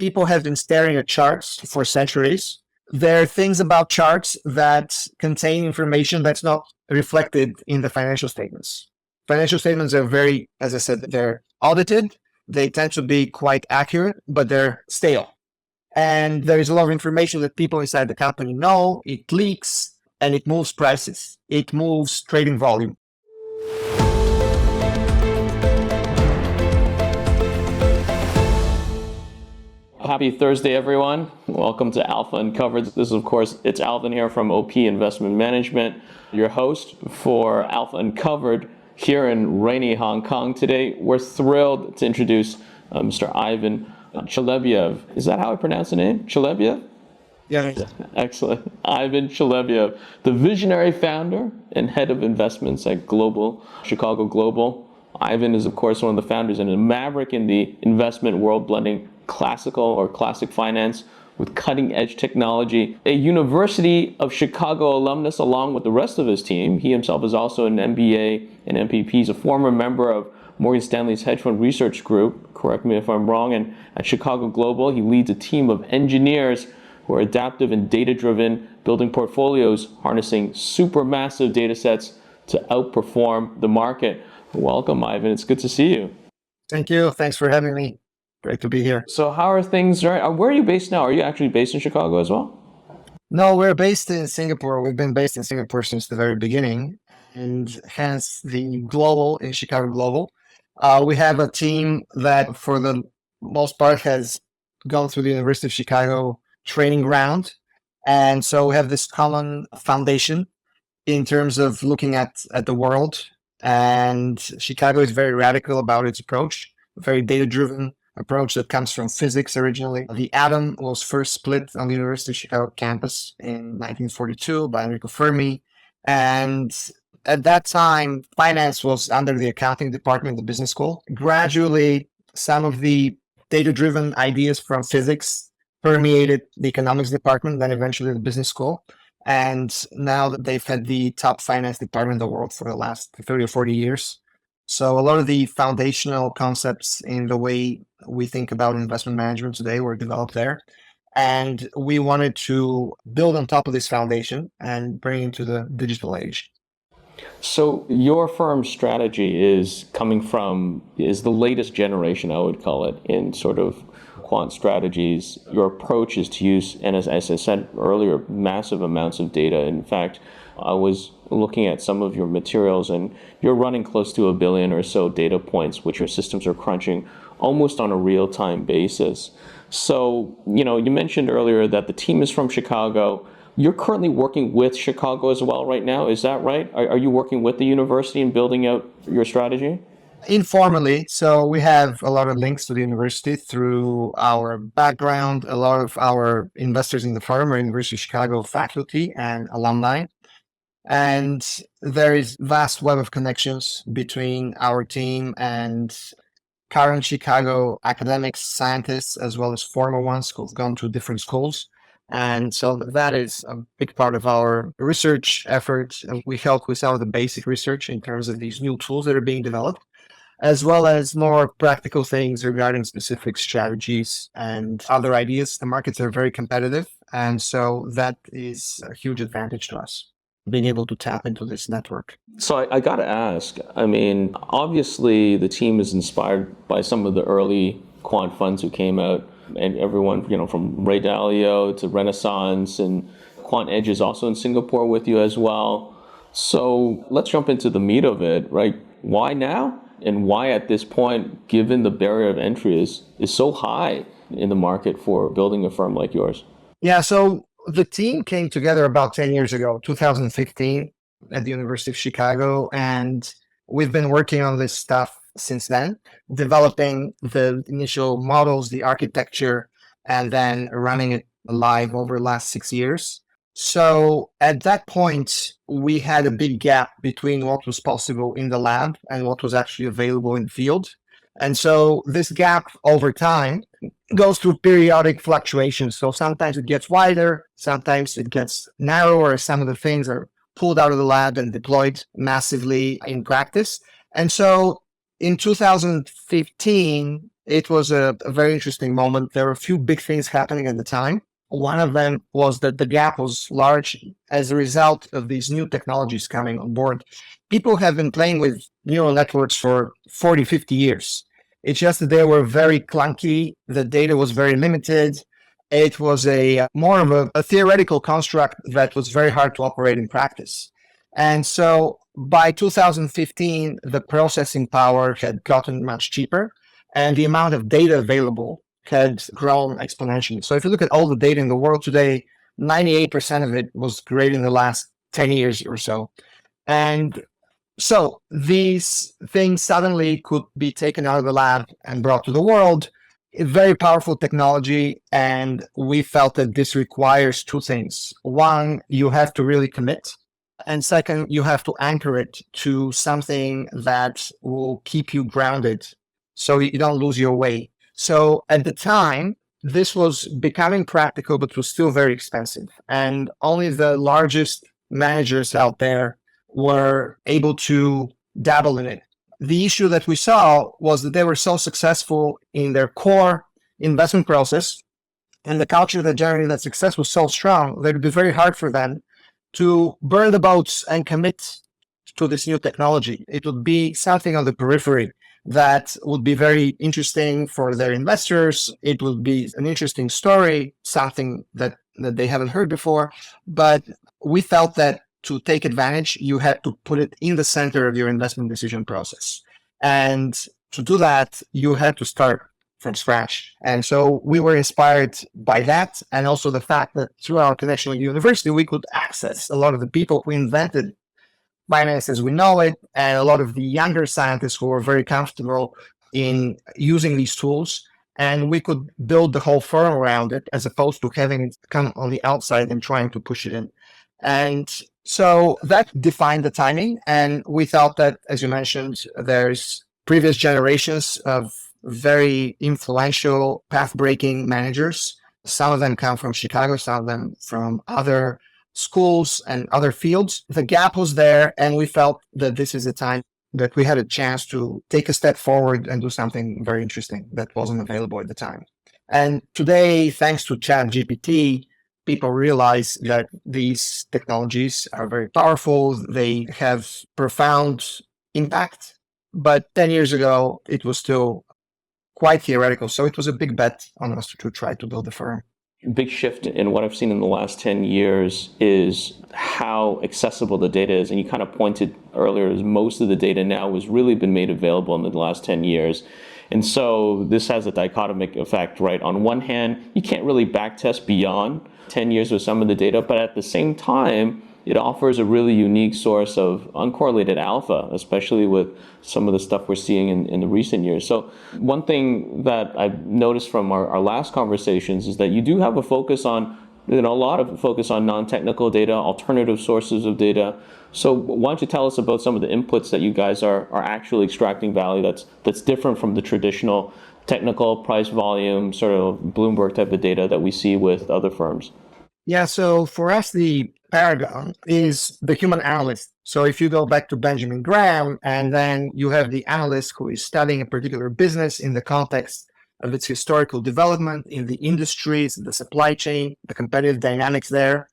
people have been staring at charts for centuries. There are things about charts that contain information that's not reflected in the financial statements. Financial statements are very, as I said, they're audited. They tend to be quite accurate, but they're stale. And there is a lot of information that people inside the company know. It leaks and it moves prices. It moves trading volume. Happy Thursday, everyone. Welcome to Alpha Uncovered. This is, of course, it's Alvin here from OP Investment Management, your host for Alpha Uncovered here in rainy Hong Kong today. We're thrilled to introduce Mr. Ivan Chelebiev. Is that how I pronounce the name? Chelebiev? Yeah. Excellent. Ivan Chelebiev, the visionary founder and head of investments at Chicago Global. Ivan is, of course, one of the founders and a maverick in the investment world, blending classic finance with cutting-edge technology. A University of Chicago alumnus along with the rest of his team. He himself is also an MBA and MPP. He's a former member of Morgan Stanley's hedge fund research group, correct me if I'm wrong, and at Chicago Global, he leads a team of engineers who are adaptive and data-driven, building portfolios, harnessing supermassive data sets to outperform the market. Welcome, Ivan. It's good to see you. Thank you. Thanks for having me. Great to be here. So how are things? Where are you based now? Are you actually based in Chicago as well? No, we're based in Singapore. We've been based in Singapore since the very beginning, and hence the global in Chicago Global. We have a team that, for the most part, has gone through the University of Chicago training ground. And so we have this common foundation in terms of looking at the world. And Chicago is very radical about its approach, very data-driven approach that comes from physics originally. The atom was first split on the University of Chicago campus in 1942 by Enrico Fermi. And at that time, finance was under the accounting department of the business school. Gradually, some of the data-driven ideas from physics permeated the economics department, then eventually the business school. And now that they've had the top finance department in the world for the last 30 or 40 years. So a lot of the foundational concepts in the way we think about investment management today were developed there. And we wanted to build on top of this foundation and bring into the digital age. So your firm's strategy is the latest generation, I would call it, in sort of quant strategies. Your approach is to use, and as I said earlier, massive amounts of data. In fact, I was looking at some of your materials, and you're running close to 1 billion or so data points, which your systems are crunching almost on a real-time basis. So, you mentioned earlier that the team is from Chicago. You're currently working with Chicago as well right now. Is that right? Are you working with the university and building out your strategy? Informally. So we have a lot of links to the university through our background. A lot of our investors in the firm are University of Chicago faculty and alumni. And there is vast web of connections between our team and current Chicago academics, scientists, as well as former ones who've gone to different schools. And so that is a big part of our research efforts. We help with some of the basic research in terms of these new tools that are being developed, as well as more practical things regarding specific strategies and other ideas. The markets are very competitive. And so that is a huge advantage to us, being able to tap into this network. So I got to ask, obviously the team is inspired by some of the early quant funds who came out, and everyone, from Ray Dalio to Renaissance, and Quant Edge is also in Singapore with you as well. So let's jump into the meat of it, right? Why now? And why at this point, given the barrier of entry is so high in the market for building a firm like yours? Yeah, so the team came together about 10 years ago, 2015, at the University of Chicago, and we've been working on this stuff since then, developing the initial models, the architecture, and then running it live over the last 6 years. So at that point, we had a big gap between what was possible in the lab and what was actually available in the field. And so this gap over time goes through periodic fluctuations. So sometimes it gets wider, sometimes it gets narrower. Some of the things are pulled out of the lab and deployed massively in practice. And so in 2015, it was a very interesting moment. There were a few big things happening at the time. One of them was that the gap was large as a result of these new technologies coming on board. People have been playing with neural networks for 40, 50 years. It's just that they were very clunky. The data was very limited. It was a more of a theoretical construct that was very hard to operate in practice. And so by 2015, the processing power had gotten much cheaper and the amount of data available had grown exponentially. So if you look at all the data in the world today, 98% of it was created in the last 10 years or so. And so these things suddenly could be taken out of the lab and brought to the world. A very powerful technology. And we felt that this requires two things. One, you have to really commit. And second, you have to anchor it to something that will keep you grounded so you don't lose your way. So at the time, this was becoming practical, but was still very expensive. And only the largest managers out there were able to dabble in it. The issue that we saw was that they were so successful in their core investment process, and the culture that generated that success was so strong that it would be very hard for them to burn the boats and commit to this new technology. It would be something on the periphery that would be very interesting for their investors. It would be an interesting story, something that they haven't heard before. But we felt that to take advantage, you had to put it in the center of your investment decision process. And to do that, you had to start from scratch. And so we were inspired by that. And also the fact that through our connection with university, we could access a lot of the people who invented finance as we know it, and a lot of the younger scientists who were very comfortable in using these tools. And we could build the whole firm around it as opposed to having it come on the outside and trying to push it in. And so that defined the timing. And we thought that, as you mentioned, there's previous generations of very influential path-breaking managers. Some of them come from Chicago, some of them from other schools and other fields. The gap was there, and we felt that this is a time that we had a chance to take a step forward and do something very interesting that wasn't available at the time. And today, thanks to ChatGPT, people realize that these technologies are very powerful. They have profound impact. But 10 years ago, it was still quite theoretical. So it was a big bet on us to try to build a firm. Big shift in what I've seen in the last 10 years is how accessible the data is. And you kind of pointed earlier, as most of the data now has really been made available in the last 10 years. And so this has a dichotomic effect, right? On one hand, you can't really backtest beyond 10 years with some of the data, but at the same time, it offers a really unique source of uncorrelated alpha, especially with some of the stuff we're seeing in the recent years. So one thing that I've noticed from our last conversations is that you do have a focus on, a lot of focus on non-technical data, alternative sources of data. So why don't you tell us about some of the inputs that you guys are actually extracting value that's different from the traditional technical price volume, sort of Bloomberg type of data that we see with other firms? Yeah, so for us, the paragon is the human analyst. So if you go back to Benjamin Graham, and then you have the analyst who is studying a particular business in the context of its historical development in the industries, the supply chain, the competitive dynamics there.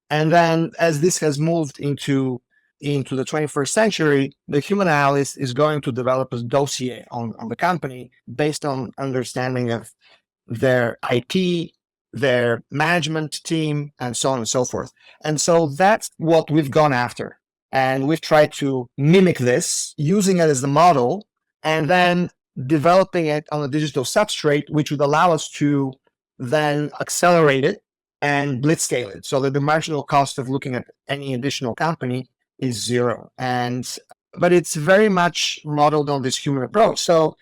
And then as this has moved into the 21st century, the human analyst is going to develop a dossier on the company based on understanding of their IP, their management team, and so on and so forth. And so that's what we've gone after. And we've tried to mimic this, using it as the model, and then developing it on a digital substrate, which would allow us to then accelerate it and blitzscale it so that the marginal cost of looking at any additional company is zero. But it's very much modeled on this human approach. So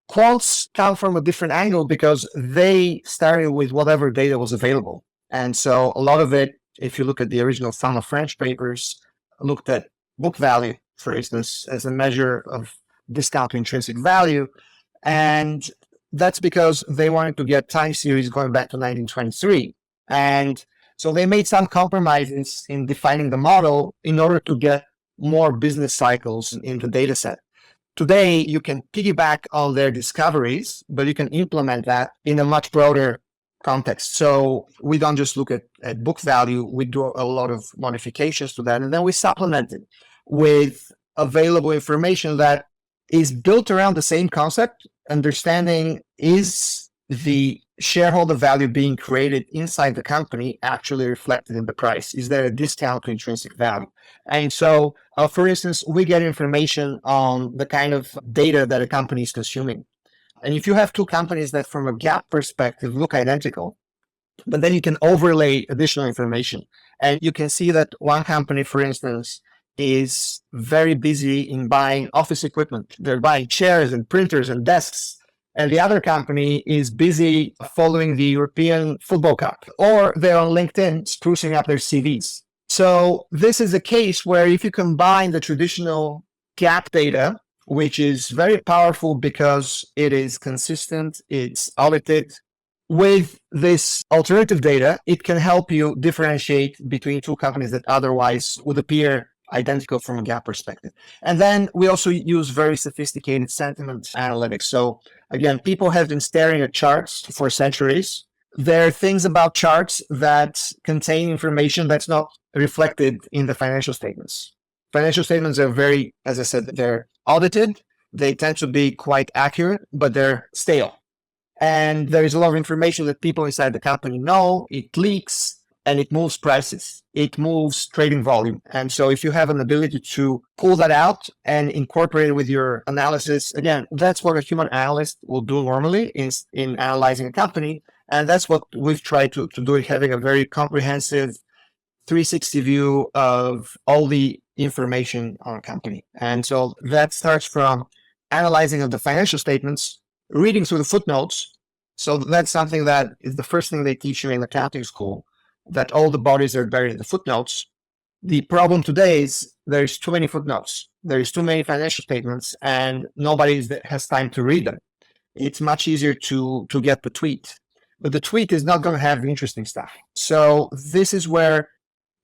quants come from a different angle because they started with whatever data was available. And so a lot of it, if you look at the original Fund of French papers, looked at book value, for instance, as a measure of discount to intrinsic value. And that's because they wanted to get time series going back to 1923. And so they made some compromises in defining the model in order to get more business cycles in the data set. Today, you can piggyback on their discoveries, but you can implement that in a much broader context. So we don't just look at book value, we do a lot of modifications to that, and then we supplement it with available information that is built around the same concept, understanding is the shareholder value being created inside the company actually reflected in the price? Is there a discount to intrinsic value? And so, for instance, we get information on the kind of data that a company is consuming. And if you have two companies that from a gap perspective look identical, but then you can overlay additional information. And you can see that one company, for instance, is very busy in buying office equipment. They're buying chairs and printers and desks. And the other company is busy following the European Football Cup, or they're on LinkedIn sprucing up their CVs. So this is a case where if you combine the traditional gap data, which is very powerful because it is consistent, it's audited, with this alternative data, it can help you differentiate between two companies that otherwise would appear identical from a gap perspective. And then we also use very sophisticated sentiment analytics. So again, people have been staring at charts for centuries. There are things about charts that contain information that's not reflected in the financial statements. Financial statements are very, as I said, they're audited. They tend to be quite accurate, but they're stale. And there is a lot of information that people inside the company know. It leaks and it moves prices. It moves trading volume. And so if you have an ability to pull that out and incorporate it with your analysis, again, that's what a human analyst will do normally in analyzing a company. And that's what we've tried to do, having a very comprehensive 360 view of all the information on a company. And so that starts from analyzing of the financial statements, reading through the footnotes. So that's something that is the first thing they teach you in accounting school, that all the bodies are buried in the footnotes. The problem today is there's too many footnotes. There's too many financial statements and nobody has time to read them. It's much easier to get the tweet, but the tweet is not going to have interesting stuff. So this is where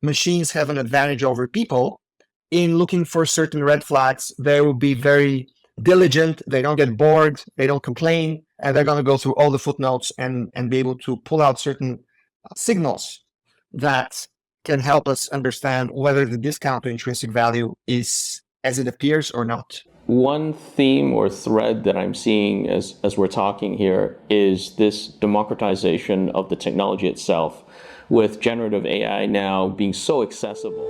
machines have an advantage over people in looking for certain red flags. They will be very diligent, they don't get bored, they don't complain, and they're going to go through all the footnotes and be able to pull out certain signals that can help us understand whether the discount to intrinsic value is as it appears or not. One theme or thread that I'm seeing as we're talking here is this democratization of the technology itself, with generative AI now being so accessible.